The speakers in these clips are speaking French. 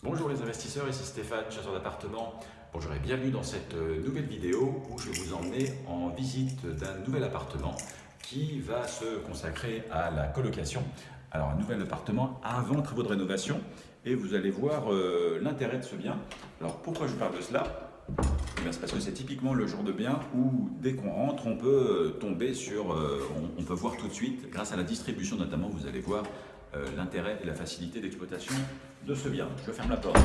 Bonjour les investisseurs, ici Stéphane, chasseur d'appartements. Bonjour et bienvenue dans cette nouvelle vidéo où je vais vous emmener en visite d'un nouvel appartement qui va se consacrer à la colocation. Alors un nouvel appartement avant travaux de rénovation et vous allez voir l'intérêt de ce bien. Alors pourquoi je vous parle de cela? C'est parce que c'est typiquement le genre de bien où dès qu'on rentre on peut tomber sur, on peut voir tout de suite, grâce à la distribution notamment, vous allez voir l'intérêt et la facilité d'exploitation de ce bien. Je ferme la porte.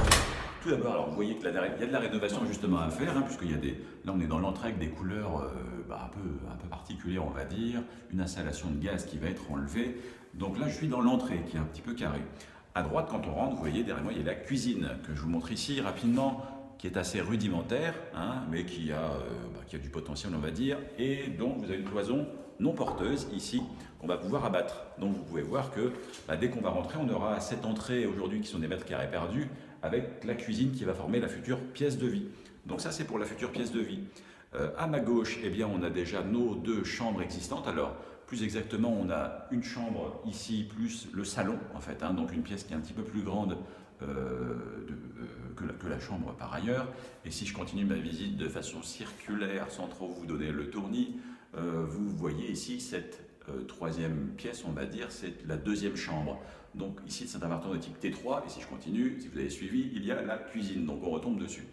Tout d'abord, alors vous voyez qu'il y a de la rénovation justement à faire, puisqu'il y a là on est dans l'entrée avec des couleurs un peu particulières on va dire, une installation de gaz qui va être enlevée. Donc là je suis dans l'entrée qui est un petit peu carrée. À droite quand on rentre, vous voyez derrière moi il y a la cuisine que je vous montre ici rapidement, qui est assez rudimentaire, mais qui a du potentiel on va dire, et donc vous avez une cloison non porteuse ici qu'on va pouvoir abattre. Donc vous pouvez voir que dès qu'on va rentrer, on aura cette entrée aujourd'hui qui sont des mètres carrés perdus avec la cuisine qui va former la future pièce de vie. Donc ça c'est pour la future pièce de vie. À ma gauche, eh bien, on a déjà nos deux chambres existantes. Alors plus exactement, on a une chambre ici plus le salon en fait, donc une pièce qui est un petit peu plus grande que la chambre par ailleurs. Et si je continue ma visite de façon circulaire sans trop vous donner le tournis, vous voyez ici cette troisième pièce, on va dire, c'est la deuxième chambre. Donc ici c'est un appartement de type T3 et si je continue, si vous avez suivi, il y a la cuisine, donc on retombe dessus.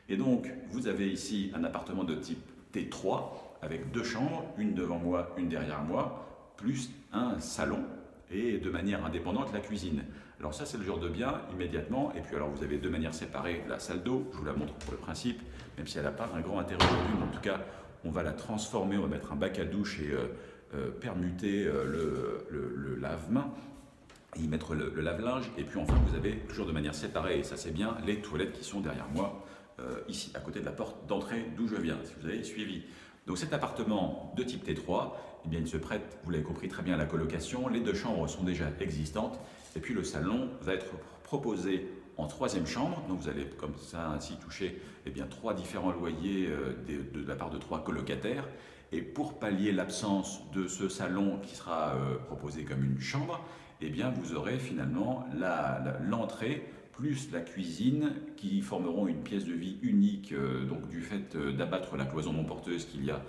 Et donc vous avez ici un appartement de type T3 avec deux chambres, une devant moi, une derrière moi, plus un salon et de manière indépendante la cuisine. Alors ça c'est le genre de bien immédiatement, et puis alors vous avez de manière séparée la salle d'eau, je vous la montre pour le principe, même si elle n'a pas un grand intérêt aujourd'hui, mais en tout cas on va la transformer, on va mettre un bac à douche et permuter le lave-main, y mettre le lave-linge, et puis enfin vous avez toujours de manière séparée, et ça c'est bien, les toilettes qui sont derrière moi, ici à côté de la porte d'entrée d'où je viens, si vous avez suivi. Donc cet appartement de type T3, eh bien, il se prête, vous l'avez compris très bien, à la colocation. Les deux chambres sont déjà existantes. Et puis le salon va être proposé en troisième chambre. Donc vous allez comme ça ainsi toucher trois différents loyers de la part de trois colocataires. Et pour pallier l'absence de ce salon qui sera proposé comme une chambre, eh bien, vous aurez finalement l'entrée plus la cuisine qui formeront une pièce de vie unique donc du fait d'abattre la cloison non porteuse qu'il y a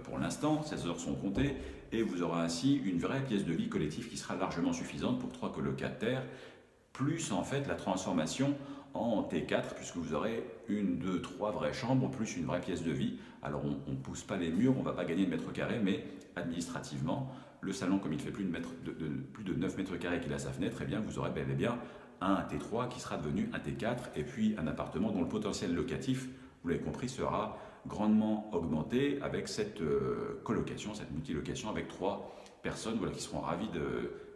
pour l'instant, 16 heures sont comptées, et vous aurez ainsi une vraie pièce de vie collective qui sera largement suffisante pour trois colocataires, plus en fait la transformation en T4, puisque vous aurez une, deux, trois vraies chambres, plus une vraie pièce de vie. Alors on ne pousse pas les murs, on ne va pas gagner de mètres carrés, mais administrativement, le salon, comme il fait plus de 9 mètres carrés qu'il a sa fenêtre, eh bien, vous aurez bel et bien un T3 qui sera devenu un T4, et puis un appartement dont le potentiel locatif, vous l'avez compris, sera grandement augmenté avec cette colocation, cette multilocation avec trois personnes qui seront ravies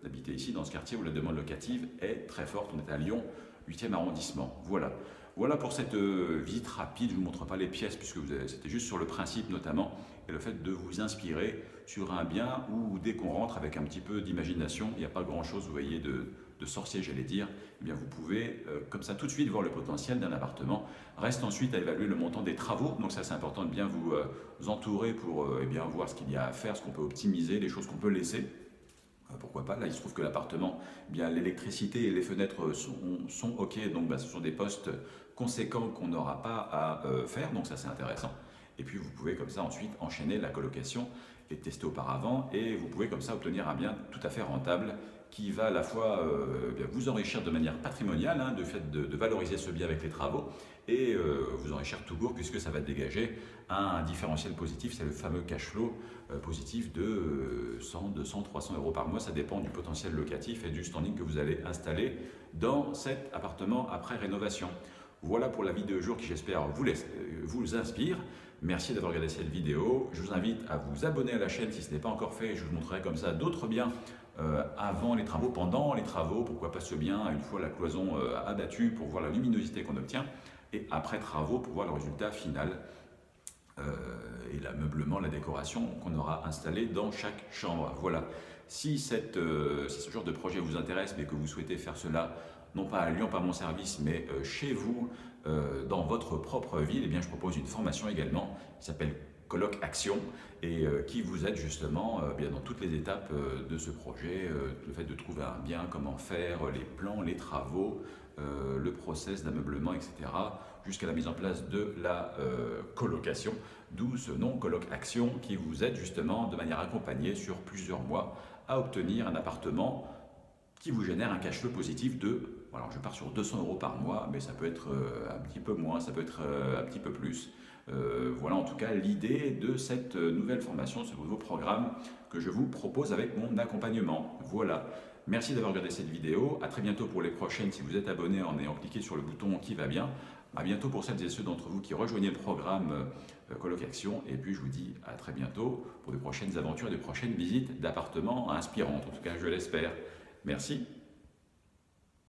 d'habiter ici dans ce quartier où la demande locative est très forte. On est à Lyon, 8e arrondissement. Voilà pour cette visite rapide. Je ne vous montre pas les pièces puisque c'était juste sur le principe notamment et le fait de vous inspirer sur un bien où dès qu'on rentre avec un petit peu d'imagination, il n'y a pas grand chose, vous voyez, de sorcier, j'allais dire, eh bien vous pouvez comme ça tout de suite voir le potentiel d'un appartement. Reste ensuite à évaluer le montant des travaux, donc ça c'est important de bien vous entourer pour voir ce qu'il y a à faire, ce qu'on peut optimiser, les choses qu'on peut laisser. Pourquoi pas, là il se trouve que l'appartement, l'électricité et les fenêtres sont ok, donc ce sont des postes conséquents qu'on n'aura pas à faire, donc ça c'est intéressant. Et puis vous pouvez comme ça ensuite enchaîner la colocation et tester auparavant, et vous pouvez comme ça obtenir un bien tout à fait rentable qui va à la fois vous enrichir de manière patrimoniale, de fait de valoriser ce bien avec les travaux, et vous enrichir tout court puisque ça va dégager un différentiel positif, c'est le fameux cash flow positif de 100, 200, 300 euros par mois, ça dépend du potentiel locatif et du standing que vous allez installer dans cet appartement après rénovation. Voilà pour la vidéo de jour qui j'espère vous inspire. Merci d'avoir regardé cette vidéo. Je vous invite à vous abonner à la chaîne si ce n'est pas encore fait. Je vous montrerai comme ça d'autres biens avant les travaux, pendant les travaux, pourquoi pas ce bien, une fois la cloison abattue pour voir la luminosité qu'on obtient, et après travaux pour voir le résultat final et l'ameublement, la décoration qu'on aura installé dans chaque chambre. Voilà. Si ce genre de projet vous intéresse mais que vous souhaitez faire cela non pas à Lyon par mon service, mais chez vous, dans votre propre ville, eh bien, je propose une formation également qui s'appelle Coloc Action et qui vous aide justement dans toutes les étapes de ce projet, le fait de trouver un bien, comment faire, les plans, les travaux, le process d'ameublement, etc., jusqu'à la mise en place de la colocation, d'où ce nom Coloc Action qui vous aide justement de manière accompagnée sur plusieurs mois à obtenir un appartement qui vous génère un cash flow positif de, alors je pars sur 200 € par mois, mais ça peut être un petit peu moins, ça peut être un petit peu plus. Voilà en tout cas l'idée de cette nouvelle formation, ce nouveau programme que je vous propose avec mon accompagnement. Voilà. Merci d'avoir regardé cette vidéo. À très bientôt pour les prochaines si vous êtes abonné en ayant cliqué sur le bouton qui va bien. À bientôt pour celles et ceux d'entre vous qui rejoignez le programme Coloc Action. Et puis je vous dis à très bientôt pour de prochaines aventures, de prochaines visites d'appartements inspirantes. En tout cas, je l'espère. Merci.